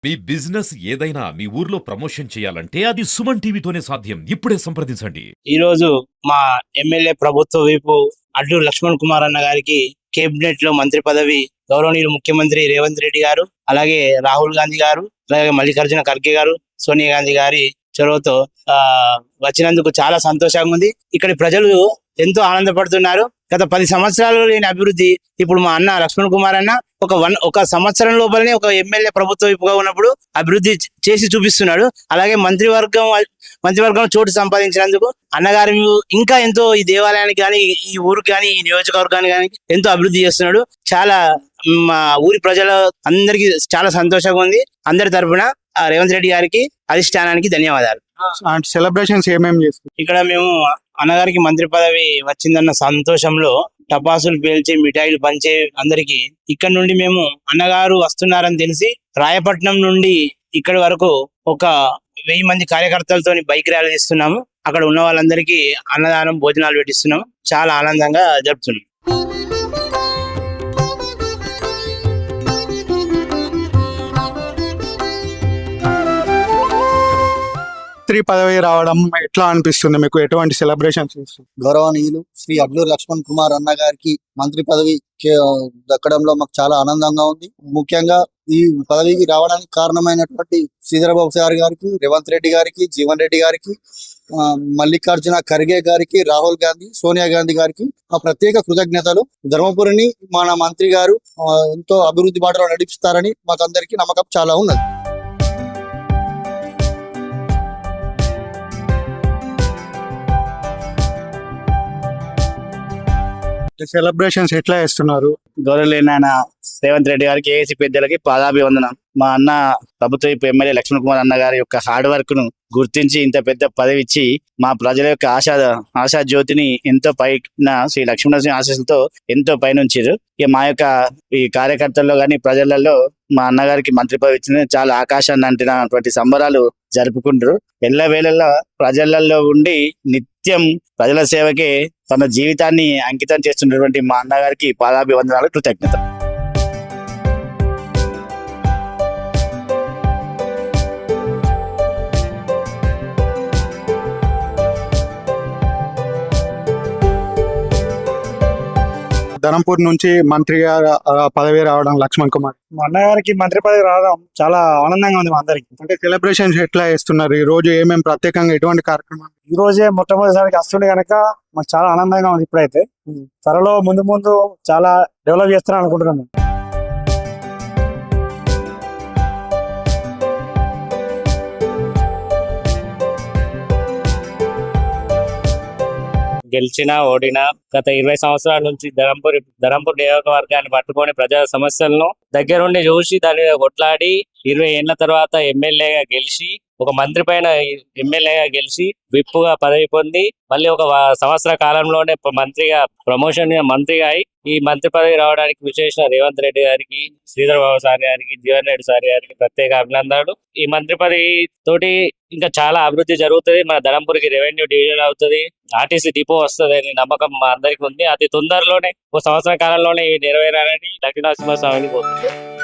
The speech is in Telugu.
మీ బిజినెస్ ఏదైనా మీ ఊర్లో ప్రమోషన్ చేయాలంటే అది సుమన్ టీవీతోనే సాధ్యం. ఇప్పుడే సంప్రదించండి. ఈ రోజు మా ఎమ్మెల్యే ప్రభుత్వ వైపు అడ్లూరు లక్ష్మణ్ కుమార్ అన్న గారికి కేబినెట్ లో మంత్రి పదవి గౌరవనీయులు ముఖ్యమంత్రి రేవంత్ రెడ్డి గారు, అలాగే రాహుల్ గాంధీ గారు, అలాగే మల్లికార్జున ఖర్గే గారు, సోనియా గాంధీ గారి చొరవతో వచ్చినందుకు చాలా సంతోషంగా ఉంది. ఇక్కడి ప్రజలు ఎంతో ఆనందపడుతున్నారు. గత 10 సంవత్సరాలు లేని అభివృద్ధి ఇప్పుడు మా అన్న లక్ష్మణ్ కుమార్ అన్న ఒక సంవత్సరం లోపలనే ఒక ఎమ్మెల్యే ప్రభుత్వ వైపుగా ఉన్నప్పుడు అభివృద్ధి చేసి చూపిస్తున్నాడు. అలాగే మంత్రివర్గం చోటు సంపాదించినందుకు అన్నగారు ఇంకా ఎంతో ఈ దేవాలయానికి కానీ, ఈ ఊరికి కానీ, ఈ నియోజకవర్గానికి కానీ ఎంతో అభివృద్ధి చేస్తున్నాడు. చాలా మా ఊరి ప్రజల అందరికి చాలా సంతోషంగా ఉంది. అందరి తరఫున రేవంత్ రెడ్డి గారికి, అధిష్టానానికి ధన్యవాదాలు. సెలబ్రేషన్స్ ఏమేమి చేస్తారు ఇక్కడ మేము అన్నగారికి మంత్రి పదవి వచ్చిందన్న సంతోషంలో టపాసులు పేల్చి మిఠాయిలు పంచే అందరికి ఇక్కడ నుండి మేము అన్నగారు వస్తున్నారని తెలిసి రాయపట్నం నుండి ఇక్కడి వరకు ఒక 1000 మంది కార్యకర్తలతో బైక్ ర్యాలీ ఇస్తున్నాము. అక్కడ ఉన్న వాళ్ళందరికీ అన్నదానం భోజనాలు పెట్టిస్తున్నాము. చాలా ఆనందంగా జరుపుతున్నాం. మంత్రి పదవి రావడం ఎట్లా అనిపిస్తుంది మీకు? ఎటువంటి సెలబ్రేషన్స్ చేస్తారు? గౌరవనీయులు శ్రీ అడ్లూరు లక్ష్మణ్ కుమార్ అన్న గారికి మంత్రి పదవి దక్కడంలో మాకు చాలా ఆనందంగా ఉంది. ముఖ్యంగా ఈ పదవికి రావడానికి కారణమైనటువంటి శ్రీధరబాబు సార్ గారికి, రేవంత్ రెడ్డి గారికి, జీవన్ రెడ్డి గారికి, మల్లికార్జున ఖర్గే గారికి, రాహుల్ గాంధీ, సోనియా గాంధీ గారికి మా ప్రత్యేక కృతజ్ఞతలు. ధర్మపురిని మన మంత్రి గారు ఎంతో అభివృద్ధి బాటలో నడిపిస్తారని మాకందరికీ నమ్మకం చాలా ఉన్నది. సెలబ్రేషన్స్ ఎట్లా చేస్తున్నారు? గౌరవనీయులైన రేవంత్ రెడ్డి గారికి, ఏఏసీ పెద్దలకి పాదాభివందనం. మా అన్న ప్రభుత్వ ఎమ్మెల్యే లక్ష్మణ్ కుమార్ అన్న గారి యొక్క హార్డ్ వర్క్ ను గుర్తించి ఇంత పెద్ద పదవి ఇచ్చి మా ప్రజల యొక్క ఆశా జ్యోతిని ఎంతో పైన శ్రీ లక్ష్మణసింహ ఆశీస్సులతో ఎంతో పైనుంచారు. ఇక మా యొక్క ఈ కార్యకర్తల్లో గాని ప్రజలలో మా అన్నగారికి మంత్రి పదవి ఇచ్చిన చాలా ఆకాశాన్ని అంటినటువంటి సంబరాలు జరుపుకుంటారు. ఎల్లవేళలా ప్రజలలో ఉండి నిత్యం ప్రజల సేవకే తన జీవితాన్ని అంకితం చేస్తున్నటువంటి మా అన్నగారికి పాదాభివందనాలు, కృతజ్ఞత. ధరంపూర్ నుంచి మంత్రిగా పదవి రావడం లక్ష్మణ్ కుమార్, మా అన్నగారికి మంత్రి పదవి రావడం చాలా ఆనందంగా ఉంది మా అందరికి. అంటే సెలబ్రేషన్స్ ఎట్లా చేస్తున్నారు? ఈ రోజు ఏమేమి ప్రత్యేకంగా ఎటువంటి కార్యక్రమాలు? ఈ రోజే మొట్టమొదటిసారికి వస్తుండే కనుక మాకు చాలా ఆనందంగా ఉంది. ఇప్పుడైతే త్వరలో ముందు చాలా డెవలప్ చేస్తారని అనుకుంటున్నాము. గెలిచినా ఓడినా గత 20 సంవత్సరాల నుంచి ధరంపూర్ నియోజకవర్గాన్ని పట్టుకొని ప్రజా సమస్యలను దగ్గరుండి చూసి దాని కొట్లాడి 20 ఏళ్ల తర్వాత ఎమ్మెల్యేగా గెలిచి, ఒక మంత్రి పైన ఎమ్మెల్యేగా గెలిచి విప్పుగా పదవి పొంది మళ్ళీ ఒక సంవత్సర కాలంలోనే మంత్రిగా అయి ఈ మంత్రి పదవి రావడానికి విశేష రేవంత్ రెడ్డి గారికి, శ్రీధర్ బాబు సార్ గారికి, జీవన్ రెడ్డి సార్ గారికి ప్రత్యేక అభినందనలు. ఈ మంత్రి పదవి తోటి ఇంకా చాలా అభివృద్ధి జరుగుతుంది. మన ధరంపూర్కి రెవెన్యూ డివిజన్ అవుతుంది, ఆర్టీసీ డిపో వస్తుంది అని నమ్మకం మా అందరికి ఉంది. అతి తొందరలోనే ఒక సంవత్సర కాలంలోనే నెరవేరాలని లక్ష్మీనరసింహ స్వామిని కోరుకుంటున్నాను.